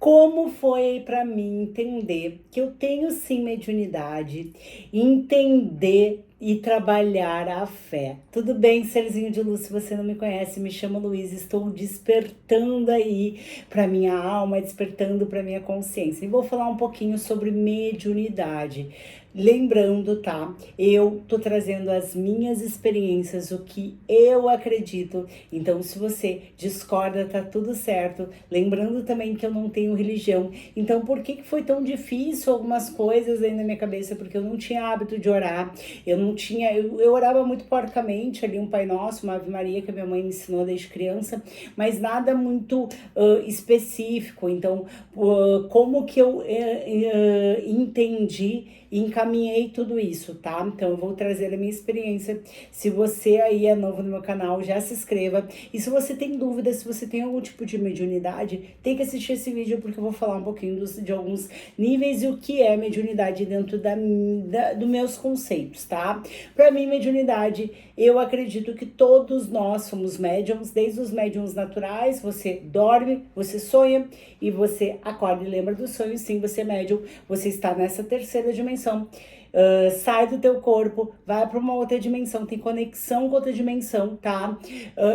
Como foi para mim entender que eu tenho sim mediunidade, entender e trabalhar a fé? Tudo bem, serzinho de luz, se você não me conhece, me chamo Luiz, estou despertando aí para minha alma, despertando para minha consciência. E vou falar um pouquinho sobre mediunidade. Lembrando, tá? Eu tô trazendo as minhas experiências, o que eu acredito. Então, se você discorda, tá tudo certo. Lembrando também que eu não tenho religião. Então, por que foi tão difícil algumas coisas aí na minha cabeça? Porque eu não tinha hábito de orar. Eu não tinha, eu orava muito porcamente ali um Pai Nosso, uma Ave Maria que a minha mãe me ensinou desde criança, mas nada muito específico. Então, como que eu entendi e encaminhei tudo isso, tá? Então eu vou trazer a minha experiência. Se você aí é novo no meu canal, já se inscreva. E se você tem dúvida, se você tem algum tipo de mediunidade, tem que assistir esse vídeo porque eu vou falar um pouquinho de alguns níveis e o que é mediunidade dentro dos meus conceitos, tá? Para mim, mediunidade, eu acredito que todos nós somos médiums, desde os médiums naturais, você dorme, você sonha e você acorda e lembra do sonho, sim, você é médium, você está nessa terceira dimensão. Sai do teu corpo, vai para uma outra dimensão, tem conexão com outra dimensão, tá?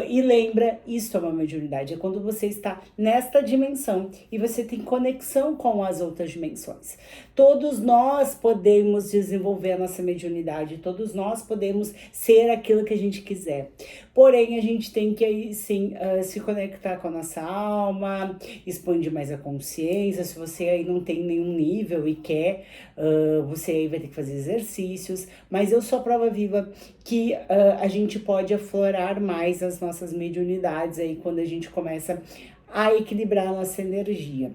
E lembra, isso é uma mediunidade, é quando você está nesta dimensão e você tem conexão com as outras dimensões. Todos nós podemos desenvolver a nossa mediunidade, todos nós podemos ser aquilo que a gente quiser. Porém, a gente tem que aí sim se conectar com a nossa alma, expandir mais a consciência. Se você aí não tem nenhum nível e quer, você aí vai ter que fazer exercícios, mas eu sou a prova viva que a gente pode aflorar mais as nossas mediunidades aí quando a gente começa a equilibrar a nossa energia.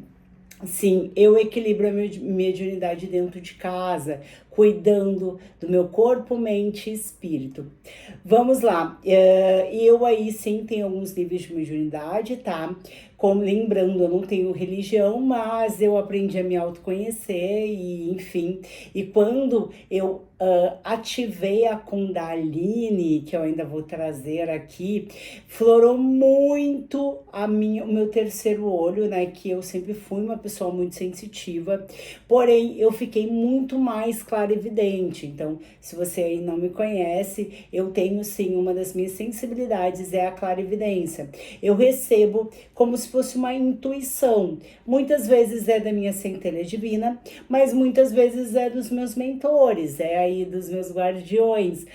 Sim, eu equilibro a mediunidade dentro de casa, cuidando do meu corpo, mente e espírito. Vamos lá, eu aí sim tenho alguns níveis de mediunidade, tá? Como lembrando, eu não tenho religião, mas eu aprendi a me autoconhecer e enfim. E quando eu ativei a Kundalini, que eu ainda vou trazer aqui, florou muito o meu terceiro olho, né? Que eu sempre fui uma pessoa muito sensitiva, porém eu fiquei muito mais clarividente. Então, se você aí não me conhece, eu tenho sim, uma das minhas sensibilidades é a clarividência. Eu recebo como se fosse uma intuição. Muitas vezes é da minha centelha divina, mas muitas vezes é dos meus mentores, é aí dos meus guardiões,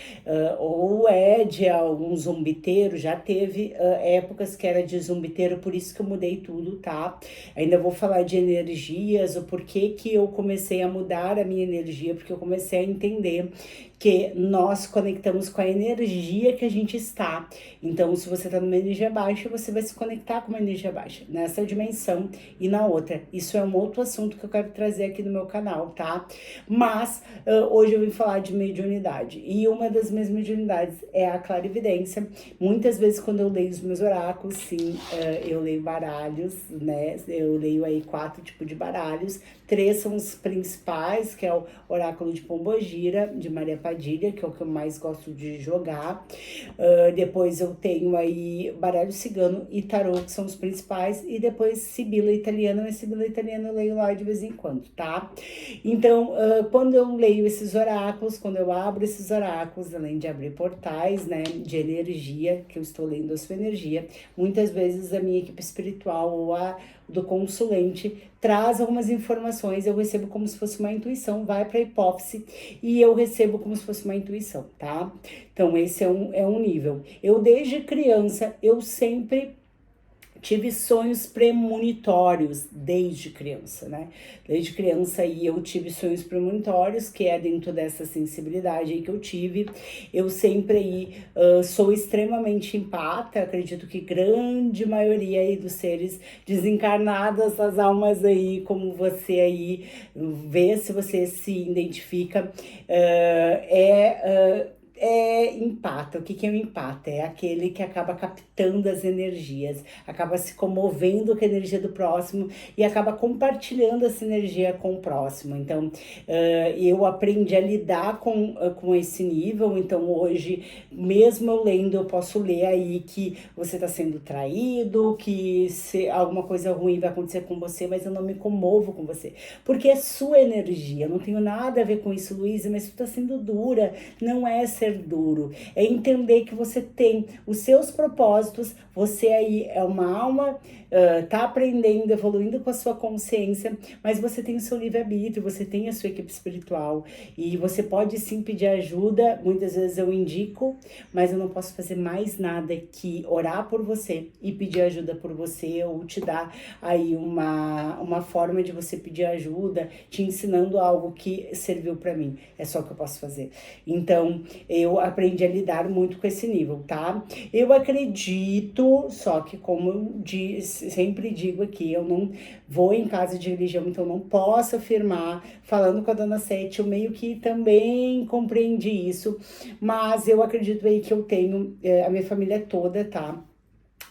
ou é de algum zumbiteiro. Já teve épocas que era de zumbiteiro, por isso que eu mudei tudo, tá? Ainda vou falar de energias, o porquê que eu comecei a mudar a minha energia, porque eu comecei a entender que nós conectamos com a energia que a gente está. Então, se você está numa energia baixa, você vai se conectar com uma energia baixa, nessa dimensão e na outra. Isso é um outro assunto que eu quero trazer aqui no meu canal, tá? Mas, hoje eu vim falar de mediunidade. E uma das minhas mediunidades é a clarividência. Muitas vezes, quando eu leio os meus oráculos, sim, eu leio baralhos, né? Eu leio aí 4 tipos de baralhos. 3 são os principais, que é o oráculo de Pombogira, de Maria Padilha, que é o que eu mais gosto de jogar. Depois eu tenho aí baralho cigano e tarô, que são os principais. E depois Sibila italiana, mas Sibila italiana eu leio lá de vez em quando, tá? Então, quando eu leio esses oráculos, quando eu abro esses oráculos, além de abrir portais, né, de energia, que eu estou lendo a sua energia, muitas vezes a minha equipe espiritual ou a do consulente traz algumas informações, eu recebo como se fosse uma intuição, vai para a hipófise e eu recebo como se fosse uma intuição, tá? Então esse é um nível. Eu desde criança, eu sempre tive sonhos premonitórios desde criança, né? Desde criança aí eu tive sonhos premonitórios, que é dentro dessa sensibilidade aí que eu tive. Eu sempre aí sou extremamente empata, acredito que grande maioria aí dos seres desencarnados, as almas aí, como você aí vê, se você se identifica, é empata. O que que é o empata? É aquele que acaba captando as energias, acaba se comovendo com a energia do próximo e acaba compartilhando essa energia com o próximo. Então, eu aprendi a lidar com esse nível. Então, hoje, mesmo eu lendo, eu posso ler aí que você está sendo traído, que se alguma coisa ruim vai acontecer com você, mas eu não me comovo com você, porque é sua energia. Eu não tenho nada a ver com isso, Luísa, mas tu tá sendo dura. Não é ser duro, é entender que você tem os seus propósitos, você aí é uma alma, tá aprendendo, evoluindo com a sua consciência, mas você tem o seu livre-arbítrio, você tem a sua equipe espiritual e você pode sim pedir ajuda. Muitas vezes eu indico, mas eu não posso fazer mais nada que orar por você e pedir ajuda por você, ou te dar aí uma forma de você pedir ajuda, te ensinando algo que serviu para mim. É só o que eu posso fazer. Então, eu aprendi a lidar muito com esse nível, tá? Eu acredito, só que como eu sempre digo aqui, eu não vou em casa de religião, então não posso afirmar. Falando com a Dona Sete, eu meio que também compreendi isso, mas eu acredito aí que eu tenho a minha família toda, tá?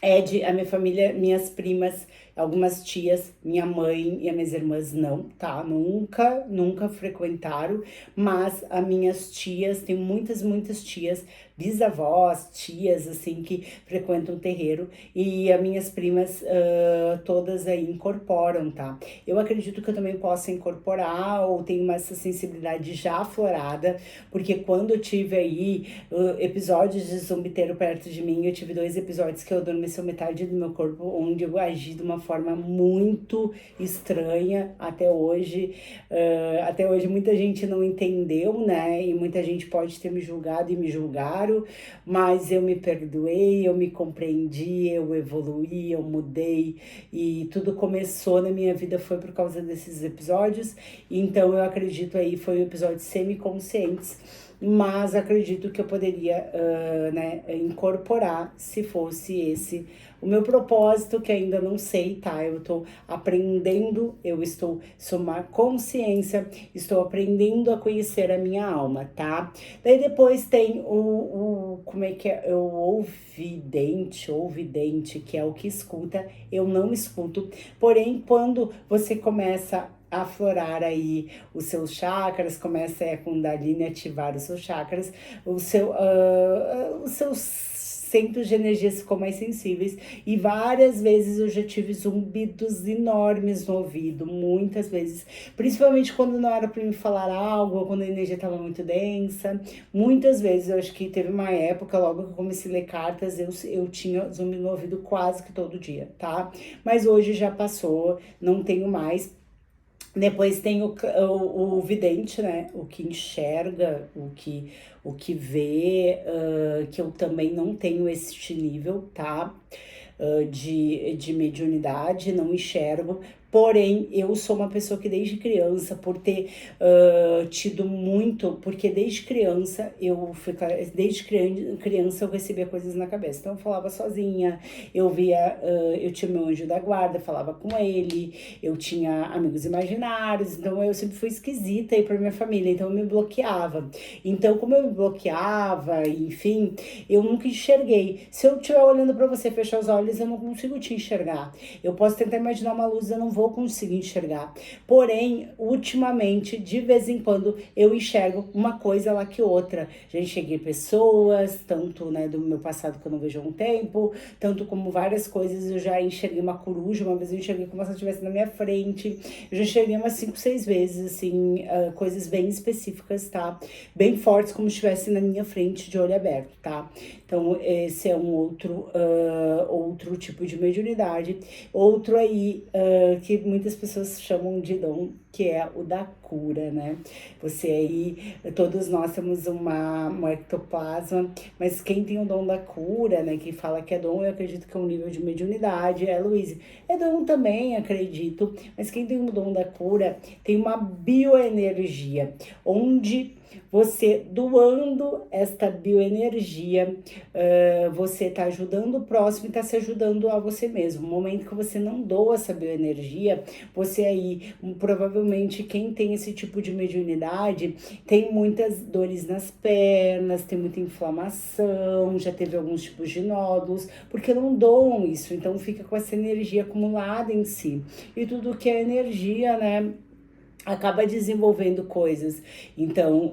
A minha família, minhas primas, algumas tias, minha mãe e as minhas irmãs não, tá? Nunca frequentaram, mas as minhas tias, tem muitas tias, bisavós, tias, assim, que frequentam o terreiro, e as minhas primas todas aí incorporam, tá? Eu acredito que eu também possa incorporar, ou tenho essa sensibilidade já aflorada, porque quando eu tive aí episódios de zumbiteiro perto de mim, eu tive 2 episódios que eu adormeceu metade do meu corpo, onde eu agi de uma forma muito estranha até hoje. Até hoje muita gente não entendeu, né? E muita gente pode ter me julgado e me julgaram, mas eu me perdoei, eu me compreendi, eu evoluí, eu mudei e tudo começou na minha vida foi por causa desses episódios. Então eu acredito aí foi um episódio semi-conscientes, mas acredito que eu poderia né, incorporar se fosse esse o meu propósito, que ainda não sei, tá? Eu tô aprendendo, eu estou somar consciência, estou aprendendo a conhecer a minha alma, tá? Daí depois tem como é que é? O ouvidente, que é o que escuta. Eu não escuto, porém, quando você começa a aflorar aí os seus chakras, começa a Kundalini ativar os seus chakras, os seus centros de energia ficou mais sensíveis, e várias vezes eu já tive zumbidos enormes no ouvido, muitas vezes, principalmente quando não era para me falar algo, ou quando a energia estava muito densa. Muitas vezes, eu acho que teve uma época, logo que eu comecei a ler cartas, eu tinha zumbido no ouvido quase que todo dia, tá? Mas hoje já passou, não tenho mais. Depois tem o vidente, né? O que enxerga, o que vê, que eu também não tenho este nível, tá? De mediunidade, não enxergo. Porém, eu sou uma pessoa que desde criança, por ter tido muito, porque desde criança eu recebia coisas na cabeça. Então eu falava sozinha, eu tinha meu anjo da guarda, falava com ele, eu tinha amigos imaginários, então eu sempre fui esquisita aí pra minha família, então eu me bloqueava. Então, como eu me bloqueava, enfim, eu nunca enxerguei. Se eu estiver olhando pra você, fechar os olhos, eu não consigo te enxergar. Eu posso tentar imaginar uma luz, eu não vou conseguir enxergar. Porém, ultimamente, de vez em quando, eu enxergo uma coisa lá que outra. Já enxerguei pessoas, tanto, né, do meu passado que eu não vejo há um tempo, tanto como várias coisas. Eu já enxerguei uma coruja, uma vez eu enxerguei como se ela estivesse na minha frente. Eu já enxerguei umas 5, 6 vezes, assim, coisas bem específicas, tá? Bem fortes, como se estivesse na minha frente, de olho aberto, tá? Então, esse é um outro tipo de mediunidade. Outro aí, que muitas pessoas chamam de dom, que é o da cura, né? Você aí, todos nós temos um ectoplasma, mas quem tem o dom da cura, né? Quem fala que é dom, eu acredito que é um nível de mediunidade, Luíse. É dom também, acredito, mas quem tem o dom da cura tem uma bioenergia, onde você doando esta bioenergia, você está ajudando o próximo e está se ajudando a você mesmo. No momento que você não doa essa bioenergia, você aí, provavelmente quem tem esse tipo de mediunidade, tem muitas dores nas pernas, tem muita inflamação, já teve alguns tipos de nódulos, porque não doam isso, então fica com essa energia acumulada em si. E tudo que é energia, né, acaba desenvolvendo coisas. Então,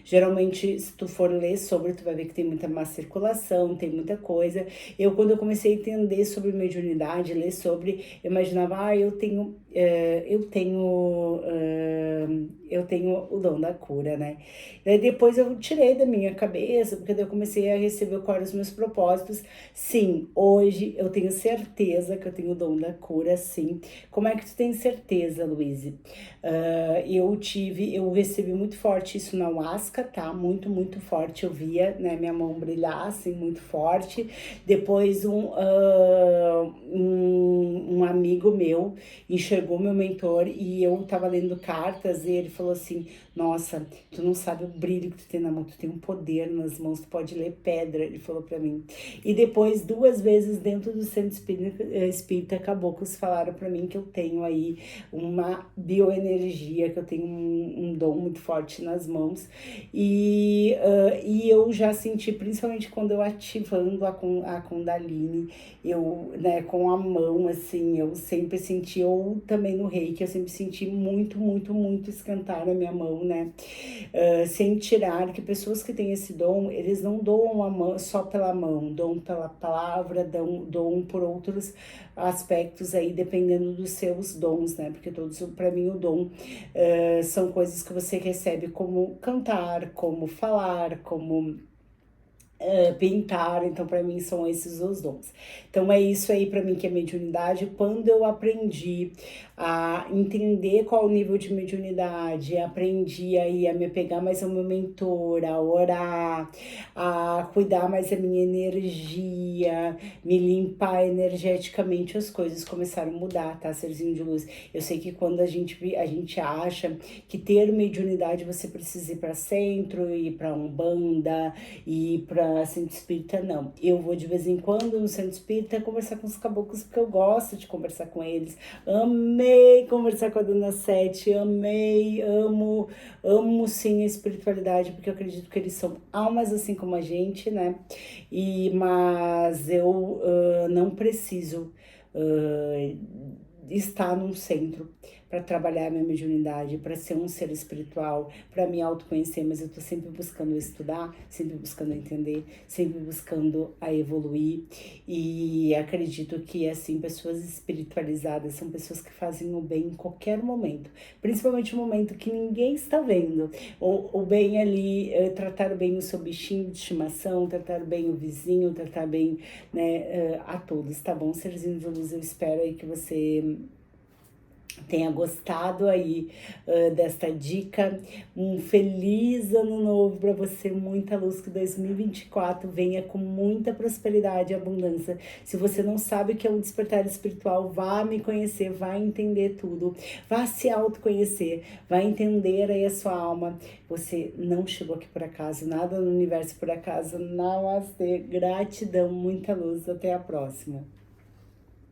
geralmente, se tu for ler sobre, tu vai ver que tem muita má circulação, tem muita coisa. Quando eu comecei a entender sobre mediunidade, ler sobre, eu imaginava, eu tenho o dom da cura, né? Daí depois eu tirei da minha cabeça, porque daí eu comecei a receber quais eram os meus propósitos. Sim, hoje eu tenho certeza que eu tenho o dom da cura, sim. Como é que tu tem certeza, Luíse? Eu recebi muito forte isso na Huasca, tá? Muito, muito forte. Eu via, né, minha mão brilhar, assim, muito forte. Depois um amigo meu enxergou meu mentor e eu tava lendo cartas e ele falou assim, nossa, tu não sabe o brilho que tu tem na mão, tu tem um poder nas mãos, tu pode ler pedra, ele falou pra mim. E depois, 2 vezes dentro do centro espírita caboclos falaram pra mim que eu tenho aí uma bioenergia, que eu tenho um dom muito forte nas mãos. E eu já senti, principalmente quando eu ativando a Kundalini, né, com a mão, assim, eu sempre senti, ou também no reiki, eu sempre senti muito, muito, muito esquentar a minha mão, né? Sem tirar que pessoas que têm esse dom, eles não doam a mão só pela mão, doam pela palavra, doam por outros aspectos aí, dependendo dos seus dons, né? Porque todos, para mim, o dom são coisas que você recebe como cantar, como falar, como pintar, então para mim são esses os dons. Então é isso aí para mim que é mediunidade. Quando eu aprendi a entender qual o nível de mediunidade, aprendi aí a me pegar mais ao meu mentor, a orar, a cuidar mais da minha energia, me limpar energeticamente, as coisas começaram a mudar, tá, serzinho de luz? Eu sei que quando a gente acha que ter mediunidade você precisa ir para centro, ir para umbanda, ir para centro espírita, não. Eu vou de vez em quando no centro espírita conversar com os caboclos, porque eu gosto de conversar com eles. Amei conversar com a Dona Sete, amei, amo sim a espiritualidade, porque eu acredito que eles são almas assim como a gente, né? Mas eu não preciso estar num centro para trabalhar a minha mediunidade, para ser um ser espiritual, para me autoconhecer, mas eu tô sempre buscando estudar, sempre buscando entender, sempre buscando a evoluir, e acredito que, assim, pessoas espiritualizadas são pessoas que fazem o bem em qualquer momento, principalmente no momento que ninguém está vendo, o bem ali, tratar bem o seu bichinho de estimação, tratar bem o vizinho, tratar bem, né, a todos, tá bom, serzinho de luz? Eu espero aí que você tenha gostado aí desta dica. Um feliz ano novo para você, muita luz, que 2024 venha com muita prosperidade e abundância. Se você não sabe o que é um despertar espiritual, vá me conhecer, vá entender tudo, vá se autoconhecer, vá entender aí a sua alma. Você não chegou aqui por acaso, nada no universo por acaso. Namastê, gratidão, muita luz, até a próxima.